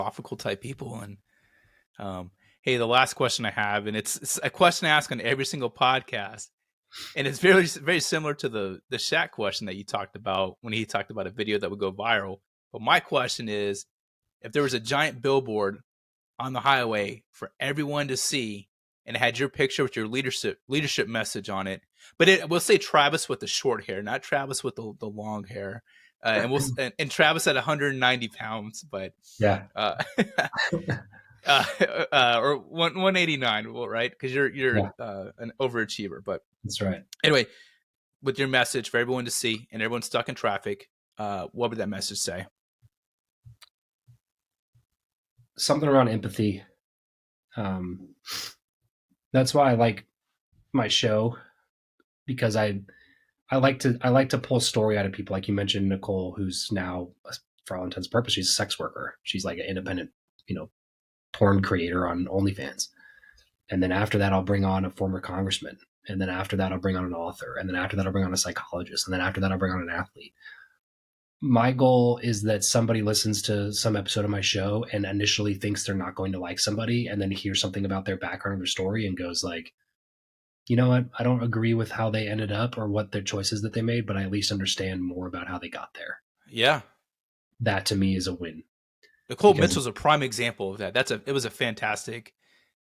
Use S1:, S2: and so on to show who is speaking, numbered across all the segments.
S1: philosophical type people. And hey, the last question I have, and it's a question I ask on every single podcast, and it's very very similar to the Shaq question that you talked about when he talked about a video that would go viral. But my question is, if there was a giant billboard on the highway for everyone to see, and it had your picture with your leadership message on it, but we'll say Travis with the short hair, not Travis with the long hair, and Travis at 190 pounds, but
S2: yeah,
S1: or 189, well, right? Because you're an overachiever, but
S2: that's right.
S1: Anyway, with your message for everyone to see, and everyone's stuck in traffic, what would that message say?
S2: Something around empathy. That's why I like my show, because I like to pull a story out of people. Like you mentioned, Nicole, who's now, for all intents and purposes, she's a sex worker. She's like an independent, porn creator on OnlyFans. And then after that, I'll bring on a former congressman. And then after that, I'll bring on an author. And then after that, I'll bring on a psychologist. And then after that, I'll bring on an athlete. My goal is that somebody listens to some episode of my show and initially thinks they're not going to like somebody, and then hears something about their background or their story and goes like, you know what? I don't agree with how they ended up or what their choices that they made, but I at least understand more about how they got there.
S1: Yeah.
S2: That to me is a win.
S1: Nicole Mitchell's a prime example of that. It was a fantastic.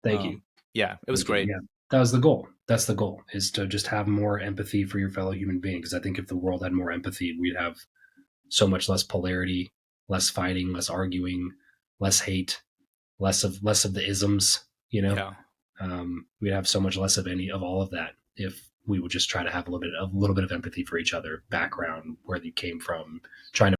S2: Thank you.
S1: Yeah, it was great.
S2: Yeah, that was the goal. That's the goal, is to just have more empathy for your fellow human being. Because I think if the world had more empathy, we'd have so much less polarity, less fighting, less arguing, less hate, less of the isms.
S1: Yeah.
S2: We'd have so much less of all of that if we would just try to have a little bit of empathy for each other, background, where you came from, trying to